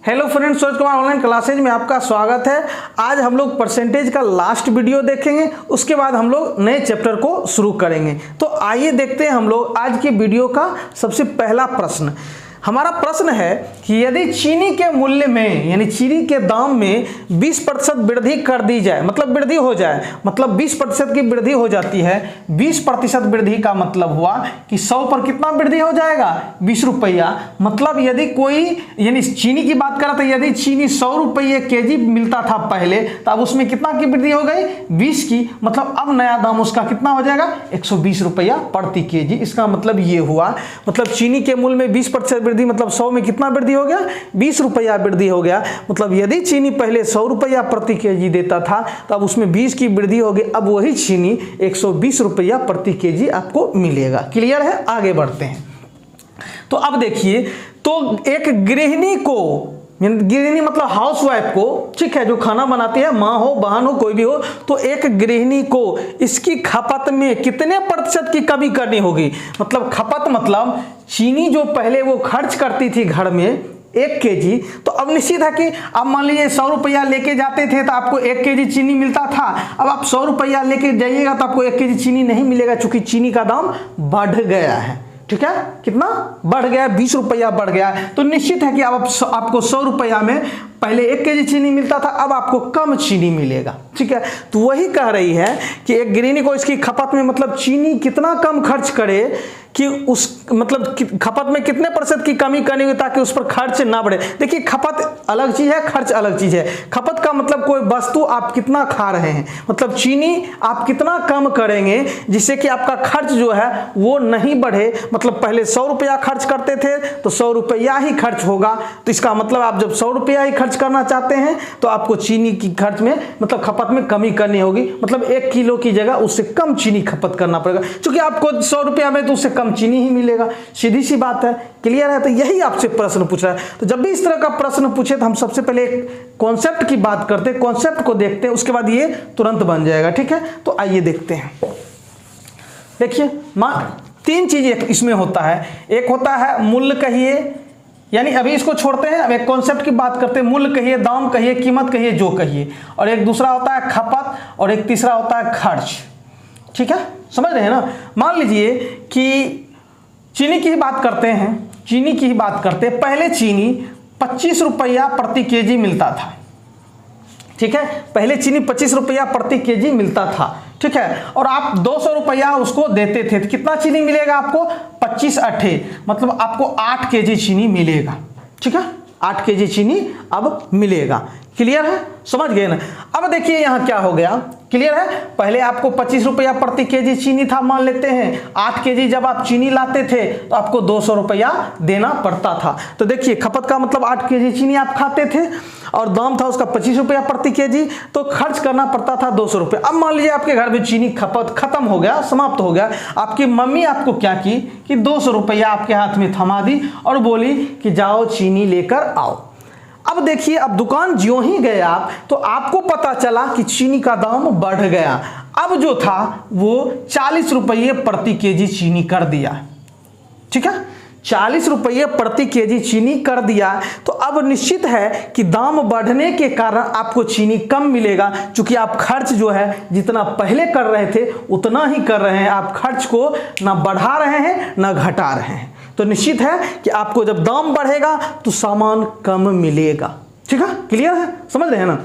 Hello friends, Suraj Kumar online classes में आपका स्वागत है। आज हम लोग परसेंटेज का लास्ट वीडियो देखेंगे, उसके बाद हम लोग नए चैप्टर को शुरू करेंगे। तो आइए देखते हैं हम लोग आज के वीडियो का सबसे पहला प्रश्न। हमारा प्रश्न है कि यदि चीनी के मूल्य में यानी चीनी के दाम में 20% वृद्धि कर दी जाए, मतलब वृद्धि हो जाए, मतलब 20% की वृद्धि हो जाती है। 20% वृद्धि का मतलब हुआ कि 100 पर कितना वृद्धि हो जाएगा, 20 रुपया। मतलब यदि कोई यानी चीनी की बात करें तो यदि चीनी 100 रुपये केजी मिलता था पहले, तो अब उसमें कितना की वृद्धि हो गई, 20 की। मतलब अब नया दाम उसका कितना हो जाएगा, 120 रुपया प्रति केजी। इसका मतलब ये हुआ, मतलब चीनी के मूल्य में 20% मतलब 100 में कितना वृद्धि हो गया, 20 रुपया वृद्धि हो गया। मतलब यदि चीनी पहले 100 रुपया प्रति केजी देता था, तो अब उसमें 20 की वृद्धि हो गई। अब वही चीनी 120 रुपया प्रति केजी आपको मिलेगा। क्लियर है? आगे बढ़ते हैं। तो अब देखिए, तो एक गृहिणी को, गृहिणी मतलब हाउस वाइफ को, ठीक है, जो खाना बनाती है, माँ हो, बहन हो, कोई भी हो, तो एक गृहिणी को इसकी खपत में कितने प्रतिशत की कमी करनी होगी। मतलब खपत मतलब चीनी जो पहले वो खर्च करती थी घर में 1 केजी, तो अब निश्चित है कि अब मान लीजिए 100 रुपया लेके जाते थे तो आपको 1 केजी चीनी मिलता था। अब आप 100 रुपया लेके जाइएगा तो आपको 1 केजी चीनी नहीं मिलेगा, चूंकि चीनी का दाम बढ़ गया है। ठीक है, कितना बढ़ गया, 20 रुपया बढ़ गया। तो निश्चित है कि अब आपको 100 रुपया में पहले 1 केजी चीनी मिलता था, अब आपको कम चीनी मिलेगा। ठीक है, तो वही कह रही है कि एक गृहिणी को इसकी खपत में मतलब चीनी कितना कम खर्च करे कि उस मतलब खपत में कितने % की कमी करनी होगी ताकि उस पर खर्च ना बढ़े। देखिए, खपत अलग चीज है, खर्च अलग चीज है। खपत का मतलब कोई वस्तु आप कितना खा रहे हैं, मतलब चीनी आप कितना कम करेंगे जिससे कि आपका खर्च जो है वो नहीं बढ़े। मतलब पहले 100 रुपया खर्च करते थे तो 100 रुपया ही खर्च होगा। तो इसका मतलब आप जब 100 रुपया ही खर्च करना चाहते हैं तो आपको चीनी की खर्च में मतलब खपत में कमी करनी होगी। मतलब 1 किलो की जगह उससे कम चीनी खपत करना पड़ेगा, क्योंकि आपको 100 रुपया में तो उससे कम चीनी ही मिलेगा। सीधी सी बात है। क्लियर है? तो यही आपसे प्रश्न पूछ रहा है। तो जब भी इस तरह का प्रश्न पूछे तो हम सबसे पहले एक कॉन्सेप्ट की बात करते हैं, कॉन्सेप्ट को देखते हैं, उसके बाद ये तुरंत बन जाएगा। ठीक है, तो आइए देखते हैं। देखिए, 3 चीज इसमें होता है। एक होता है मूल्य कहिए, यानी अभी इसको छोड़ते हैं, अब एक कॉन्सेप्ट की बात करते हैं। मूल्य कहिए, दाम कहिए, कीमत कहिए, जो कहिए। और एक दूसरा होता है खपत, और एक तीसरा होता है खर्च। ठीक है, समझ रहे हैं ना? मान लीजिए कि चीनी की ही बात करते हैं, चीनी की ही बात करते हैं। पहले चीनी 25 रुपया प्रति केजी मिलता था। ठीक है, पहले चीनी 25 रुपया प्रति केजी मिलता था। ठीक है, और आप 200 रुपया उसको देते थे तो कितना चीनी मिलेगा आपको, 25 8, मतलब आपको 8 केजी चीनी मिलेगा। ठीक है, 8 केजी चीनी अब मिलेगा। क्लियर है? समझ गए ना? अब देखिए यहां क्या हो गया। क्लियर है? पहले आपको 25 रुपया प्रति केजी चीनी था, मान लेते हैं 8 केजी जब आप चीनी लाते थे तो आपको 200 रुपया देना पड़ता था। तो देखिए, खपत का मतलब 8 केजी चीनी आप खाते थे और दाम था उसका 25 रुपया प्रति केजी, तो खर्च करना पड़ता था 200 रुपया। अब मान लीजिए आपके घर में चीनी खपत खत्म हो गया, समाप्त हो गया। आपकी मम्मी आपको क्या की कि 200 रुपया आपके हाथ में थमा दी और बोली कि जाओ चीनी लेकर आओ। अब देखिए, अब दुकान ज्यों ही गए आप तो आपको पता चला कि चीनी का दाम बढ़ गया। अब जो था वो 40 रुपये प्रति केजी चीनी कर दिया। ठीक है, 40 रुपये प्रति केजी चीनी कर दिया। तो अब निश्चित है कि दाम बढ़ने के कारण आपको चीनी कम मिलेगा, क्योंकि आप खर्च जो है जितना पहले कर रहे थे उतना ही कर रहे हैं। आप खर्च को ना बढ़ा रहे हैं ना घटा रहे हैं। तो निश्चित है कि आपको जब दाम बढ़ेगा तो सामान कम मिलेगा। ठीक है, क्लियर है? समझ रहे हैं ना?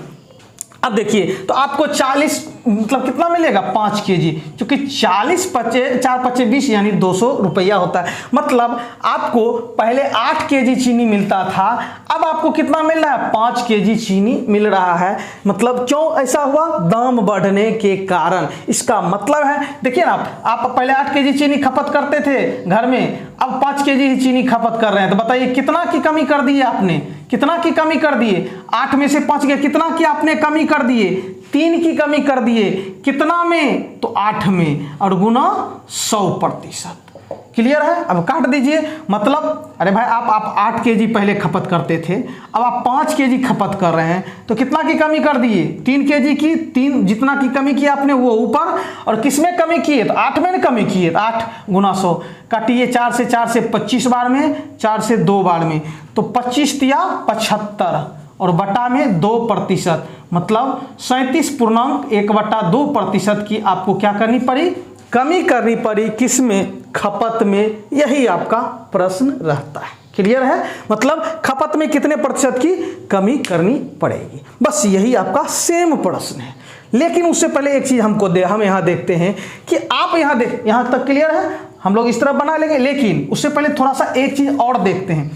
अब देखिए, तो आपको 40 मतलब कितना मिलेगा, 5 केजी, क्योंकि 40 4 5 20 यानी 200 रुपया होता है। मतलब आपको पहले 8 केजी चीनी मिलता था, अब आपको कितना मिल रहा है, 5 केजी चीनी मिल रहा है। मतलब क्यों ऐसा हुआ, दाम बढ़ने के कारण। इसका मतलब है, देखिए ना, आप पहले 8 केजी चीनी खपत करते थे घर में, अब 5 केजी ही चीनी खपत कर रहे हैं। तो बताइए कितना की कमी कर दी है आपने, कितना की कमी कर दिए, 8 में से 5 गया, कितना की आपने कमी कर दिए, 3 की कमी कर दिए। कितना में, तो 8 में, और गुना 100%। क्लियर है। अब काट दीजिए, मतलब अरे भाई आप 8 केजी पहले खपत करते थे, अब आप 5 केजी खपत कर रहे हैं, तो कितना की कमी कर दिए? 3 केजी की। 3 जितना की कमी की आपने वो ऊपर, और किस में कमी की है? तो 8 में कमी की है। 8 गुना 100 काटिए, 4 से 25 बार में, 4 से 2 बार में, तो 25 तिया 75 और बटा में 2%, मतलब 37.1/2% की आपको क्या करनी पड़ी? कमी करनी पड़ी। किस में? खपत में। यही आपका प्रश्न रहता है। क्लियर है? मतलब खपत में कितने प्रतिशत की कमी करनी पड़ेगी, बस यही आपका सेम प्रश्न है। लेकिन उससे पहले एक चीज हम यहाँ देखते हैं कि आप यहाँ तक क्लियर है, हम लोग इस तरह बना लेंगे। लेकिन उससे पहले थोड़ा सा एक चीज और देखते हैं।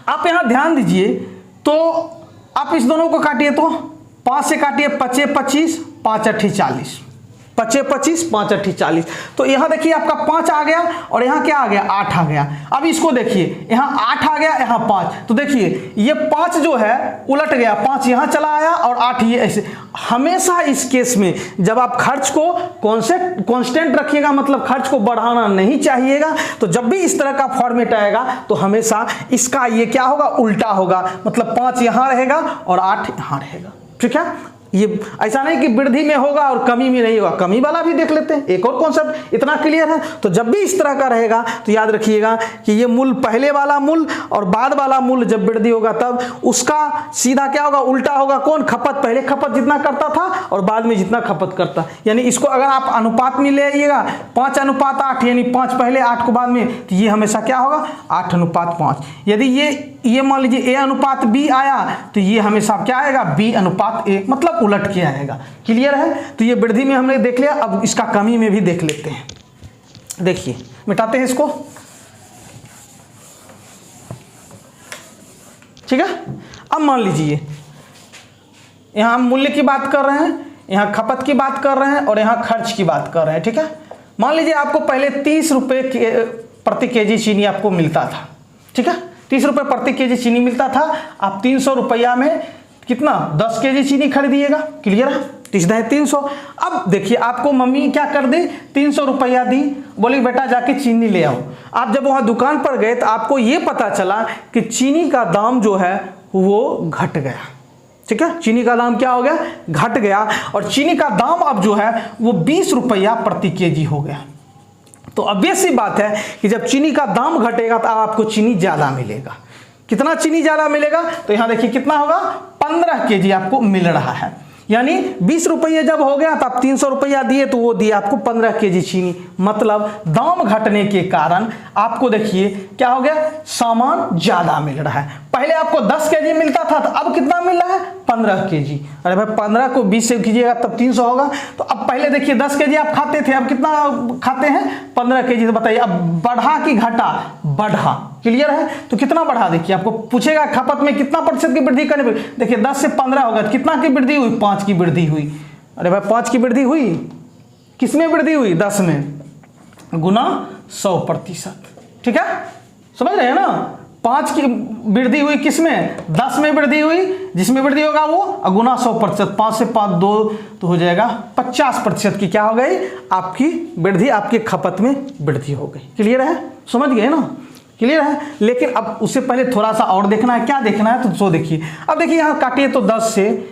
आप यहाँ ध्यान दीजिए, तो आप इस दोनों को काटिए, तो 5 से काटिए, 5 25, 5 8 40, 5 25, 5 8 40। तो यहाँ देखिए आपका 5 आ गया और यहाँ क्या आ गया? 8 आ गया। अब इसको देखिए, यहाँ 8 आ गया, यहाँ 5, तो देखिए ये 5 जो है उलट गया, 5 यहाँ चला आया और 8 ये ऐसे। हमेशा इस केस में जब आप खर्च को कांस्टेंट रखिएगा, मतलब खर्च को बढ़ाना नहीं चाहिएगा, तो जब भी इस तरह का फॉर्मेट आएगा तो हमेशा इसका ये क्या होगा? उल्टा होगा, मतलब 5 यहाँ रहेगा और 8 यहाँ रहेगा। ठीक है? ये ऐसा नहीं कि वृद्धि में होगा और कमी में नहीं होगा, कमी वाला भी देख लेते हैं। एक और कॉन्सेप्ट इतना क्लियर है। तो जब भी इस तरह का रहेगा तो याद रखिएगा कि ये मूल पहले वाला मूल और बाद वाला मूल जब वृद्धि होगा तब उसका सीधा क्या होगा? उल्टा होगा। कौन? खपत। पहले खपत जितना करता था और बाद में जितना खपत करता, यानी इसको अगर आप अनुपात में ले आइएगा 5:8, यानी 5 पहले 8 को बाद में, तो ये हमेशा क्या होगा? 8:5। यदि ये मान लीजिए A/B आया तो ये हमेशा क्या आएगा? B/A, मतलब उलट के आएगा। क्लियर है? तो ये वृद्धि में हमने देख लिया, अब इसका कमी में भी देख लेते हैं। देखिए, मिटाते हैं इसको। ठीक है? अब मान लीजिए यहां हम मूल्य की बात कर रहे हैं, यहां खपत की बात कर रहे हैं और यहां खर्च की बात कर रहे हैं। ठीक है? मान लीजिए आपको पहले 30 रुपए प्रति केजी चीनी आपको मिलता था। ठीक है? 30 रुपए प्रति केजी चीनी मिलता था। आप 300 रुपया में कितना? 10 केजी चीनी खरीदिएगा। क्लियर है? 300। अब देखिए आपको मम्मी क्या कर दी? 300 रुपया दी, बोली बेटा जाके चीनी ले आओ। आप जब वहां दुकान पर गए तो आपको ये पता चला कि चीनी का दाम जो है वो घट गया। ठीक है? चीनी का दाम क्या हो गया? घट गया। और चीनी का दाम अब जो है वो 20 रुपया प्रति केजी हो गया। तो ऑब्वियस सी बात है कि जब चीनी का दाम घटेगा तो आपको चीनी ज्यादा मिलेगा। कितना चीनी ज्यादा मिलेगा? तो यहां देखिए कितना होगा? 15 केजी आपको मिल रहा है। यानी 20 रुपये जब हो गया तो आप 300 रुपया दिए तो वो दिए आपको 15 केजी चीनी। मतलब दाम घटने के कारण आपको देखिए क्या हो गया? सामान ज्यादा मिल रहा है। पहले आपको 10 केजी मिलता था तो अब कितना मिल रहा है? 15 केजी। अरे भाई 15 को 20 से कीजिएगा तब 300 होगा। तो अब पहले देखिए 10 केजी आप खाते थे, अब कितना खाते हैं? 15 केजी। तो बताइए अब बढ़ा कि घटा? बढ़ा। क्लियर है? तो कितना बढ़ा? देखिए आपको पूछेगा खपत में कितना प्रतिशत की वृद्धि करनी पड़ी। देखिए 10 से 15 होगा, कितना की वृद्धि हुई? 5 की वृद्धि हुई। अरे भाई 5 की वृद्धि हुई, किसमें वृद्धि हुई? 10 में, गुना 100%। ठीक है? समझ रहे हैं ना? 5 की वृद्धि हुई किसमें? 10 में वृद्धि हुई, जिसमें वृद्धि होगा वो गुना 100%। 5 से 5 2 तो हो जाएगा 50% की क्या हो गई? आपकी वृद्धि, आपकी खपत में वृद्धि हो गई। क्लियर है? समझ गए ना? क्लियर है? लेकिन अब उससे पहले थोड़ा सा और देखना है। क्या देखना है? तो देखिए, अब देखिए यहाँ काटिए तो 10 से,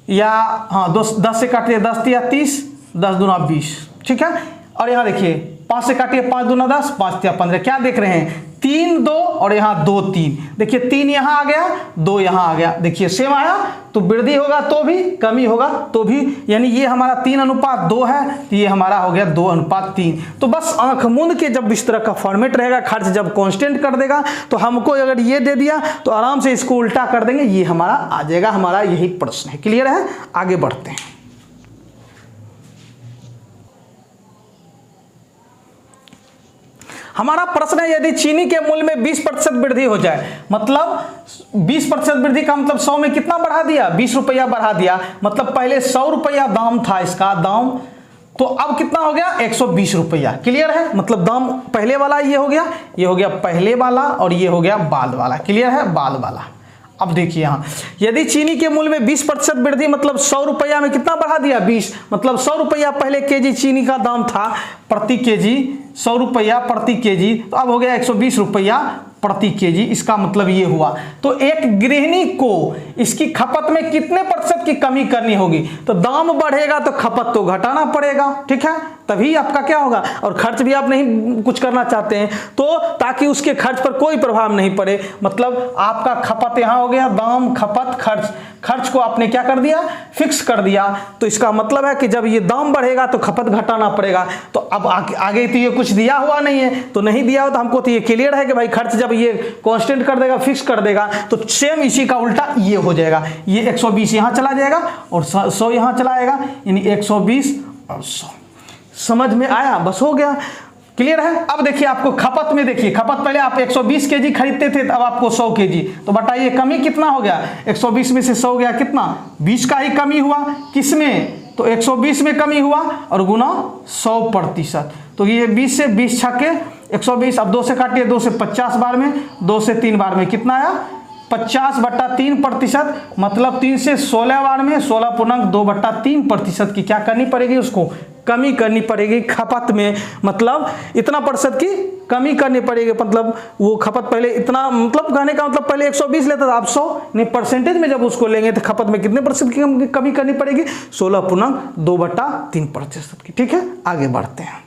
या हाँ 10 से काटिए 10 या 30, 10 दूना 20। ठीक है? और यहाँ देखिए 5 से काटिए 5 दूना 10, 5 या 15। क्या देख रहे हैं? 3 2 और यहाँ 2 3। देखिए 3 यहाँ आ गया, 2 यहाँ आ गया। देखिए सेम आया, तो वृद्धि होगा तो भी, कमी होगा तो भी, यानी ये हमारा 3:2 है, तो ये हमारा हो गया 2:3। तो बस आंख मूंद के जब इस तरह का फॉर्मेट रहेगा, खर्च जब कांस्टेंट कर देगा तो हमको अगर ये दे दिया तो आराम से इसको उल्टा कर देंगे, ये हमारा आ जाएगा। हमारा यही प्रश्न है। क्लियर है? आगे बढ़ते हैं। हमारा प्रश्न है यदि चीनी के मूल्य में 20% वृद्धि हो जाए, मतलब 20% वृद्धि का मतलब 100 में कितना बढ़ा दिया? 20 रुपया बढ़ा दिया। मतलब पहले 100 रुपया दाम था इसका दाम, तो अब कितना हो गया? 120 रुपया। क्लियर है? मतलब दाम पहले वाला ये हो गया पहले वाला और ये हो गया बाद वाला। क्लियर है? बाद वाला। अब देखिए यहाँ, यदि चीनी के मूल्य में 20% वृद्धि, मतलब 100 रुपया में कितना बढ़ा दिया 20, मतलब 100 रुपया पहले केजी चीनी का दाम था प्रति केजी, 100 रुपया प्रति केजी, तो अब हो गया 120 रुपया प्रति केजी। इसका मतलब ये हुआ, तो एक गृहिणी को इसकी खपत में कितने प्रतिशत की कमी करनी होगी, तो दाम बढ़ेगा तो खपत तो घटाना पड़ेगा, ठीक है, तभी आपका क्या होगा। और खर्च भी आप नहीं कुछ करना चाहते हैं, तो ताकि उसके खर्च पर कोई प्रभाव नहीं पड़े, मतलब आपका खपत यहाँ हो गया, दाम खपत खर्च, खर्च को आपने क्या कर दिया, फिक्स कर दिया। तो इसका मतलब है कि जब ये दाम बढ़ेगा तो खपत घटाना पड़ेगा। तो अब आगे तो ये कुछ दिया हुआ नहीं है, तो नहीं दिया हो तो हमको तो ये क्लियर है कि भाई खर्च जब ये कांस्टेंट कर देगा, फिक्स कर देगा, तो सेम इसी का उल्टा ये हो जाएगा, ये 120 यहाँ चला जाएगा और 100 यहाँ चला आएगा, यानी 120 और 100। समझ में आया, बस हो गया, क्लियर है। अब देखिए आपको खपत में, देखिए खपत पहले आप 120 केजी खरीदते थे, अब आपको 100 केजी, तो बताइए कमी कितना हो गया, 120 में से 100 गया कितना, 20 का ही कमी हुआ, किसमें, तो 120 में कमी हुआ और गुना 100%, तो ये 20 से 20 छक्के 120, अब 2 से काटिए, 2 से 50 बार में, 2 से 3 बार में कितना आया 50/3%, मतलब 3 से 16 बार में 16.2/3% की क्या करनी पड़ेगी, उसको कमी करनी पड़ेगी खपत में, मतलब इतना प्रतिशत की कमी करनी पड़ेगी। मतलब वो खपत पहले इतना, मतलब कहने का मतलब पहले 120 लेता था, आप 100 नहीं, परसेंटेज में जब उसको लेंगे तो खपत में कितने प्रतिशत की कमी करनी पड़ेगी, 16.2/3% की, ठीक है। आगे बढ़ते हैं।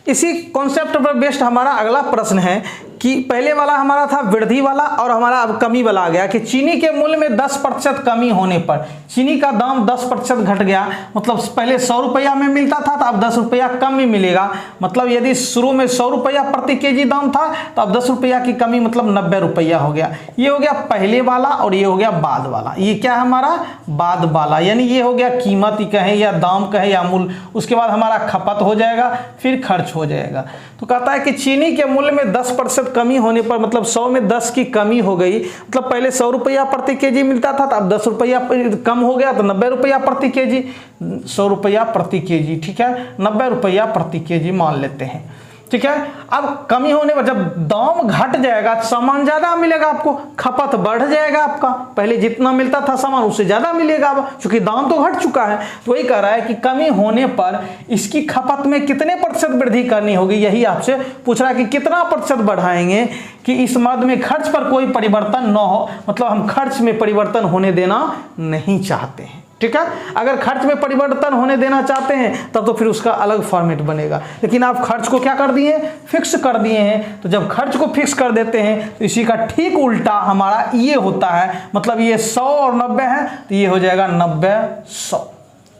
इसी कॉन्सेप्ट पर बेस्ड हमारा अगला प्रश्न है कि पहले वाला हमारा था वृद्धि वाला और हमारा अब कमी वाला आ गया कि चीनी के मूल्य में 10% कमी होने पर चीनी का दाम 10% घट गया, मतलब पहले 100 रुपया में मिलता था तो अब 10 रुपया कम में मिलेगा। मतलब यदि शुरू में 100 रुपया प्रति केजी दाम था तो अब 10 रुपया की कमी, मतलब 90 रुपया हो गया। ये हो गया पहले वाला और ये हो गया बाद वाला। ये क्या है हमारा बाद वाला, यानी ये हो गया कीमत ही कहे या दाम कहे या मूल्य। उसके बाद हमारा खपत हो जाएगा, फिर खर्च हो जाएगा। तो कहता है कि चीनी के मूल्य में 10% कमी होने पर, मतलब 100 में 10 की कमी हो गई, मतलब पहले 100 रुपया प्रति केजी मिलता था तो अब 10 रुपया कम हो गया तो 90 रुपया प्रति केजी, 100 रुपया प्रति केजी, ठीक है, 90 रुपया प्रति केजी मान लेते हैं, ठीक है। अब कमी होने पर जब दाम घट जाएगा तो सामान ज्यादा मिलेगा आपको, खपत बढ़ जाएगा आपका, पहले जितना मिलता था सामान उससे ज्यादा मिलेगा अब, क्योंकि दाम तो घट चुका है। तो वही कह रहा है कि कमी होने पर इसकी खपत में कितने प्रतिशत वृद्धि करनी होगी, यही आपसे पूछ रहा है कि कितना प्रतिशत बढ़ाएंगे कि इस मद में खर्च पर कोई परिवर्तन न हो, मतलब हम खर्च में परिवर्तन होने देना नहीं चाहते हैं, ठीक है। अगर खर्च में परिवर्तन होने देना चाहते हैं तब तो फिर उसका अलग फॉर्मेट बनेगा, लेकिन आप खर्च को क्या कर दिए, फिक्स कर दिए हैं। तो जब खर्च को फिक्स कर देते हैं तो इसी का ठीक उल्टा हमारा ये होता है, मतलब ये 100 और 90 है तो ये हो जाएगा 90-100।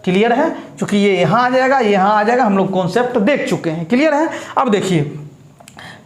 क्लियर है, क्योंकि ये यहाँ आ जाएगा, यहाँ आ जाएगा, हम लोग कॉन्सेप्ट देख चुके हैं। क्लियर है। अब देखिए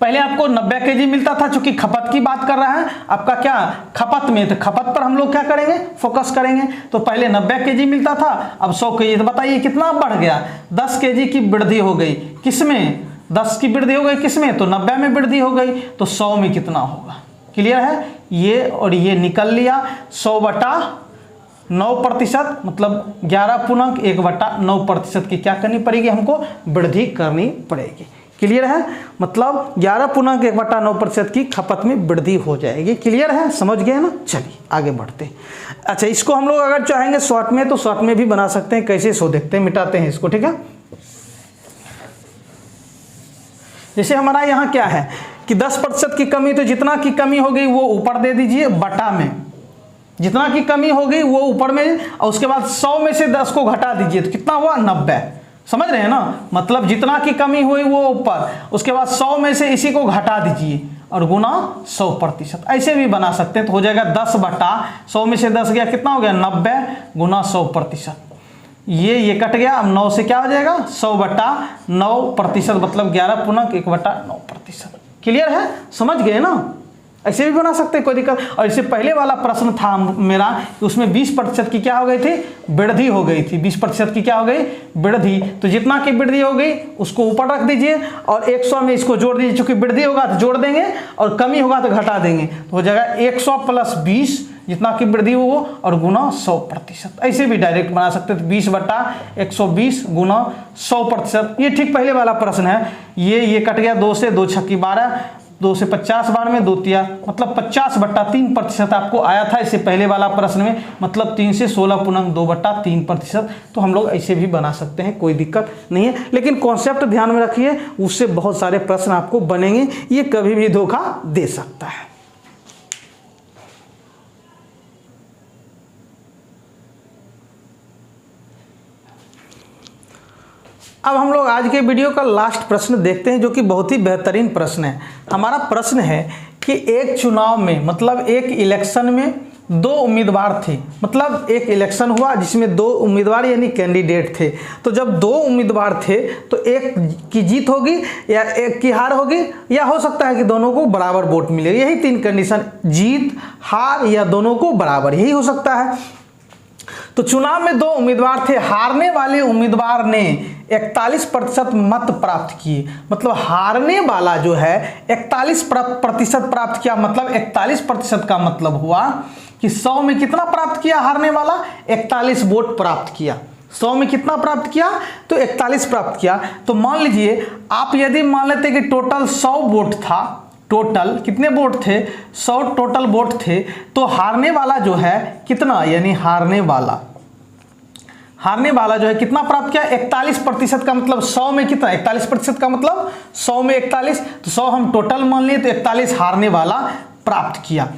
पहले आपको 90 केजी मिलता था, चूंकि खपत की बात कर रहा है आपका क्या खपत में, तो खपत पर हम लोग क्या करेंगे, फोकस करेंगे। तो पहले 90 केजी मिलता था, अब 100 केजी, तो बताइए कितना बढ़ गया, 10 केजी की वृद्धि हो गई, किसमें 10 की वृद्धि हो गई, किसमें, तो 90 में वृद्धि हो गई, तो 100 में कितना होगा। क्लियर है, ये और ये निकल लिया, 100/9%, मतलब 11.1/9% की क्या करनी पड़ेगी, हमको वृद्धि करनी पड़ेगी। क्लियर है, मतलब 11.1/9% की खपत में वृद्धि हो जाएगी। क्लियर है, समझ गए ना। चलिए आगे बढ़ते हैं। अच्छा, इसको हम लोग अगर चाहेंगे शॉर्ट में तो शॉर्ट में भी बना सकते हैं। कैसे, सो देखते हैं, मिटाते हैं इसको, ठीक है। जैसे हमारा यहाँ क्या है कि 10% की कमी, तो जितना की कमी हो गई वो ऊपर दे दीजिए बटा में, जितना की कमी हो गई वो ऊपर में, और उसके बाद 100 में से 10 को घटा दीजिए तो कितना हुआ, 90। समझ रहे हैं ना, मतलब जितना की कमी हुई वो ऊपर, उसके बाद 100 में से इसी को घटा दीजिए और गुना 100%। ऐसे भी बना सकते हैं, तो हो जाएगा 10/100 में से 10 गया, कितना हो गया, 90 गुना 100%। ये कट गया, अब 9 से क्या हो जाएगा, 100/9%, मतलब 11.1/9%। क्लियर है, समझ गए ना। ऐसे भी बना सकते हैं, कोई दिक्कत। और इससे पहले वाला प्रश्न था मेरा, उसमें 20% की क्या हो गई थी, वृद्धि हो गई थी। 20% की क्या हो गई, वृद्धि। तो जितना की वृद्धि हो गई उसको ऊपर रख दीजिए और 100 में इसको जोड़ दीजिए, चूंकि वृद्धि होगा तो जोड़ देंगे और कमी होगा तो घटा देंगे। तो हो जाएगा 100 + 20, जितना की वृद्धि हो वो, और गुना 100%। ऐसे भी डायरेक्ट बना सकते थे 20/120 गुना 100%। ये ठीक पहले वाला प्रश्न है। ये कट गया 2 से, 2 छक्की 12, 2 से 50 बार में 2 तिया, मतलब 50/3% आपको आया था इससे पहले वाला प्रश्न में, मतलब 3 से 16.2/3%। तो हम लोग ऐसे भी बना सकते हैं, कोई दिक्कत नहीं है। लेकिन कॉन्सेप्ट ध्यान में रखिए, उससे बहुत सारे प्रश्न आपको बनेंगे, ये कभी भी धोखा दे सकता है। अब हम लोग आज के वीडियो का लास्ट प्रश्न देखते हैं, जो कि बहुत ही बेहतरीन प्रश्न है। हमारा प्रश्न है कि एक चुनाव में, मतलब एक इलेक्शन में 2 उम्मीदवार थे, मतलब एक इलेक्शन हुआ जिसमें 2 उम्मीदवार यानी कैंडिडेट थे। तो जब 2 उम्मीदवार थे तो एक की जीत होगी या एक की हार होगी, या हो सकता है कि दोनों को बराबर वोट मिले। यही 3 कंडीशन, जीत, हार या दोनों को बराबर, यही हो सकता है। तो चुनाव में 2 उम्मीदवार थे, हारने वाले उम्मीदवार ने 41% मत प्राप्त किए, मतलब हारने वाला जो है 41% प्राप्त किया। मतलब 41% का मतलब हुआ कि 100 में कितना प्राप्त किया हारने वाला, 41 वोट प्राप्त किया। 100 में कितना प्राप्त किया, तो 41 प्राप्त किया। तो मान लीजिए आप यदि मान लेते कि टोटल 100 वोट था, टोटल कितने वोट थे, 100 टोटल वोट थे, तो हारने वाला जो है कितना, यानी हारने वाला जो है कितना प्राप्त किया, 41% का मतलब 100 में कितना, 41% का मतलब 100 में 41, तो 100 हम टोटल मान लिए, तो 41 हारने वाला प्राप्त किया।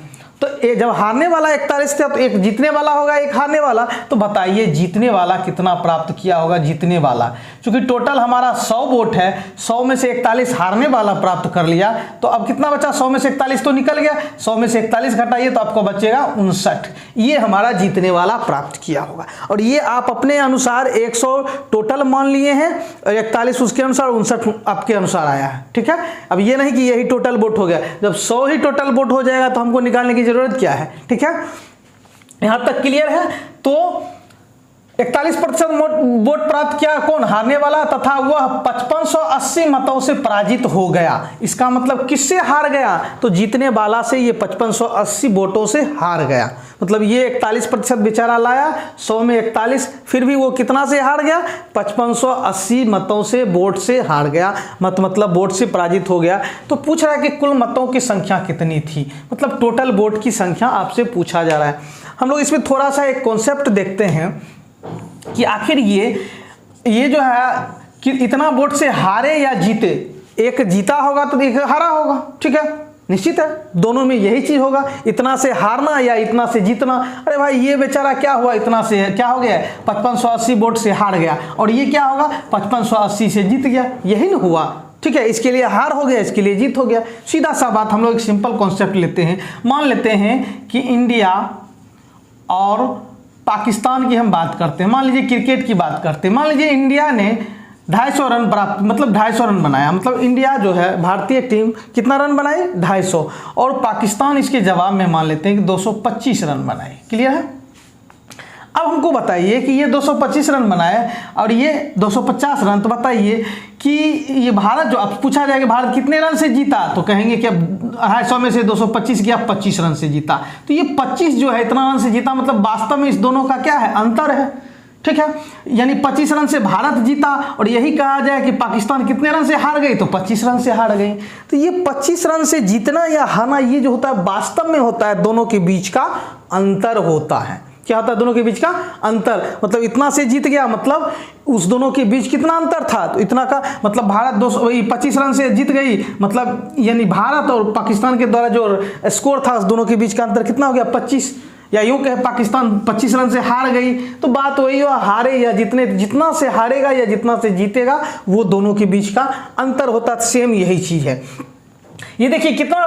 तो जब हारने वाला 41 था तो एक जीतने वाला होगा, एक हारने वाला। तो बताइए जीतने वाला कितना प्राप्त किया होगा, जीतने वाला, क्योंकि टोटल हमारा 100 वोट है, 100 में से 41 हारने वाला प्राप्त कर लिया, तो अब कितना बचा, 100 में से 41 तो निकल गया, 100 में से 41 घटाइए तो आपको बचेगा 59। ये हमारा जीतने वाला प्राप्त किया होगा। और ये आप अपने अनुसार 100 टोटल मान लिए हैं और 41 उसके अनुसार, 59 आपके अनुसार आया है, ठीक है। अब ये नहीं कि यही टोटल वोट हो गया, जब 100 ही टोटल वोट हो जाएगा तो हमको निकालने की जरूरत क्या है, ठीक है। यहां तक क्लियर है। तो 41% वोट प्राप्त किया कौन, हारने वाला, तथा वह 5580 मतों से पराजित हो गया। इसका मतलब किससे हार गया, तो जीतने वाला से ये 5580 वोटों से हार गया। मतलब ये 41% बेचारा लाया, 100 में 41, फिर भी वो कितना से हार गया, 5580 मतों से, वोट से हार गया, मतलब वोट से पराजित हो गया। तो पूछ रहा है कि कुल मतों की संख्या कितनी थी, मतलब टोटल वोट की संख्या आपसे पूछा जा रहा है। हम लोग इसमें थोड़ा सा एक कॉन्सेप्ट देखते हैं कि आखिर ये जो है कि इतना वोट से हारे या जीते, एक जीता होगा तो एक हारा होगा, ठीक है, निश्चित है, दोनों में यही चीज होगा, इतना से हारना या इतना से जीतना। अरे भाई ये बेचारा क्या हुआ, इतना से क्या हो गया, 5580 वोट से हार गया, और ये क्या होगा, 5580 से जीत गया, यही ना हुआ, ठीक है। इसके लिए हार हो गया, इसके लिए जीत हो गया, सीधा सा बात। हम लोग एक सिंपल कॉन्सेप्ट लेते हैं, मान लेते हैं कि इंडिया और पाकिस्तान की हम बात करते हैं, मान लीजिए क्रिकेट की बात करते हैं। मान लीजिए इंडिया ने 250 रन प्राप्त, मतलब 250 रन बनाया, मतलब इंडिया जो है भारतीय टीम कितना रन बनाई, 250, और पाकिस्तान इसके जवाब में मान लेते हैं कि 225 रन बनाए। क्लियर है। अब हमको बताइए कि ये 225 रन बनाए और ये 250 रन, तो बताइए कि ये भारत जो, अब पूछा जाएगा भारत कितने रन से जीता, तो कहेंगे कि 250 में से 225 गया, 25 रन से जीता। तो ये 25 जो है इतना रन से जीता, मतलब वास्तव में इस दोनों का क्या है, अंतर है, ठीक है। यानी 25 रन से भारत जीता, और यही कहा जाए कि पाकिस्तान कितने रन से हार गई, तो 25 रन से हार गई। तो ये 25 रन से जीतना या हारना, ये जो होता है वास्तव में होता है दोनों के बीच का अंतर होता है। क्या होता है, दोनों के बीच का अंतर, मतलब इतना से जीत गया, मतलब उस दोनों के बीच कितना अंतर था, तो इतना का मतलब भारत 25 रन से जीत गई, मतलब यानी भारत और पाकिस्तान के द्वारा जो स्कोर था उस दोनों के बीच का अंतर कितना हो गया, 25, या यूं कहे पाकिस्तान 25 रन से हार गई। तो बात वही हो, हारे या जितने, जितना से हारेगा या जितना से जीतेगा, वो दोनों के बीच का अंतर होता है। सेम यही चीज है। ये देखिए कितना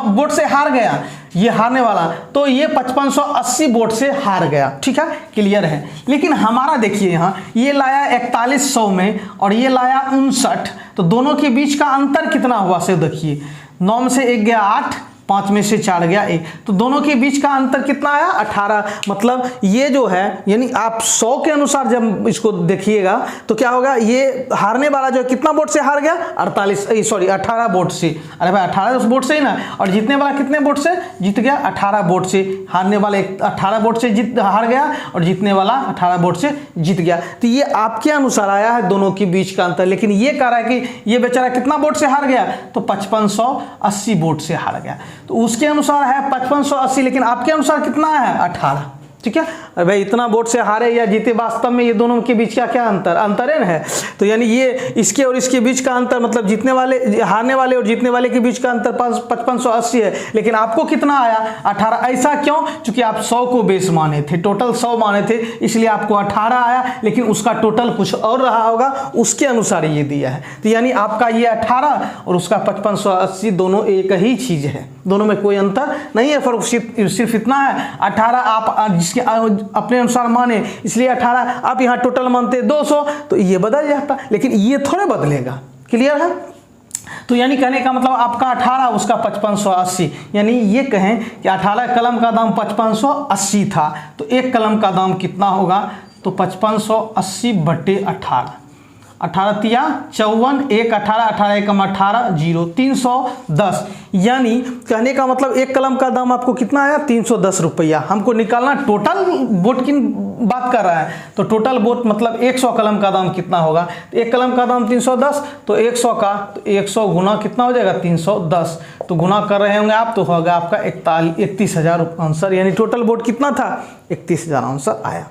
वोट से हार गया, ये हारने वाला, तो ये 5580 वोट से हार गया, ठीक है, क्लियर है। लेकिन हमारा देखिए यहाँ ये लाया 4100 में और ये लाया 59, तो दोनों के बीच का अंतर कितना हुआ से देखिए, 9 में से 1 गया 8, 5 में से 4 गया 1, तो दोनों के बीच का अंतर कितना आया 18। मतलब ये जो है यानी आप 100 के अनुसार जब इसको देखिएगा तो क्या होगा, ये हारने वाला जो है कितना वोट से हार गया 18 वोट से। अरे भाई 18 वोट से ही ना, और जीतने वाला कितने वोट से जीत गया 18 वोट से। हारने वाले 18 वोट से हार गया और जीतने वाला 18 वोट से जीत गया। तो ये आपके अनुसार आया है दोनों के बीच का अंतर। लेकिन ये कह रहा है कि ये बेचारा कितना वोट से हार गया, तो 5580 वोट से हार गया। तो उसके अनुसार है 5580, लेकिन आपके अनुसार कितना है 18। ठीक है, अरे भाई इतना वोट से हारे या जीते, वास्तव में ये दोनों के बीच का क्या अंतर है। तो यानी ये इसके और इसके बीच का अंतर, मतलब जीतने वाले हारने वाले और जीतने वाले के बीच का अंतर 5580 है, लेकिन आपको कितना आया 18। ऐसा क्यों? क्योंकि आप 100 को बेस माने थे, टोटल 100 माने थे, इसलिए आपको 18 आया, लेकिन उसका टोटल कुछ और रहा होगा, उसके अनुसार ये दिया है। तो यानी आपका ये 18 और उसका 5580 दोनों एक ही चीज है, दोनों में कोई अंतर नहीं है, फर्क सिर्फ इतना है 18 आप जिसके अपने अनुसार माने, इसलिए 18। आप यहाँ टोटल मानते 200, तो ये बदल जाता, लेकिन ये थोड़े बदलेगा। क्लियर है? तो यानी कहने का मतलब आपका 18 उसका 5580, यानी ये कहें कि 18 कलम का दाम 5580 था, तो एक कलम का दाम कितना होगा, तो 5580/18। 18 तिया 54, 1 18, 18 एकम 18, 0 310। यानी कहने का मतलब एक कलम का दाम आपको कितना आया 310 रुपया। हमको निकालना टोटल वोट की बात कर रहा है, तो टोटल वोट मतलब 100 कलम का दाम कितना होगा। एक कलम का दाम 310, तो 100 का, तो 100 गुना कितना हो जाएगा 310, तो गुना कर रहे होंगे आप, तो होगा आपका 31,000 आंसर। यानी टोटल वोट कितना था 31,000 आंसर आया।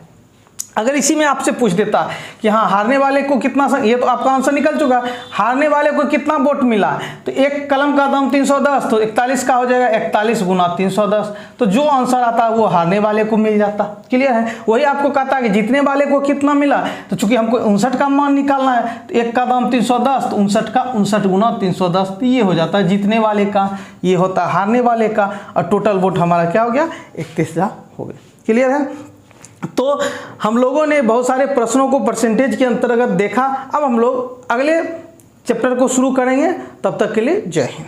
अगर इसी में आपसे पूछ देता कि हाँ हारने वाले को कितना, ये तो आपका आंसर निकल चुका, हारने वाले को कितना वोट मिला, तो एक कलम का दाम 310, तो 41 का हो जाएगा 41 गुना 310, तो जो आंसर आता है वो हारने वाले को मिल जाता। क्लियर है? वही आपको कहता है कि जीतने वाले को कितना मिला, तो चूंकि हमको 59 का मान निकालना है, तो एक का दाम 310, तो 59 का 59 गुना 310, तो ये हो जाता है जीतने वाले का, ये होता है हारने वाले का, और टोटल वोट हमारा क्या हो गया 31,000 हो गया। क्लियर है? तो हम लोगों ने बहुत सारे प्रश्नों को परसेंटेज के अंतर्गत देखा। अब हम लोग अगले चैप्टर को शुरू करेंगे, तब तक के लिए जय हिंद।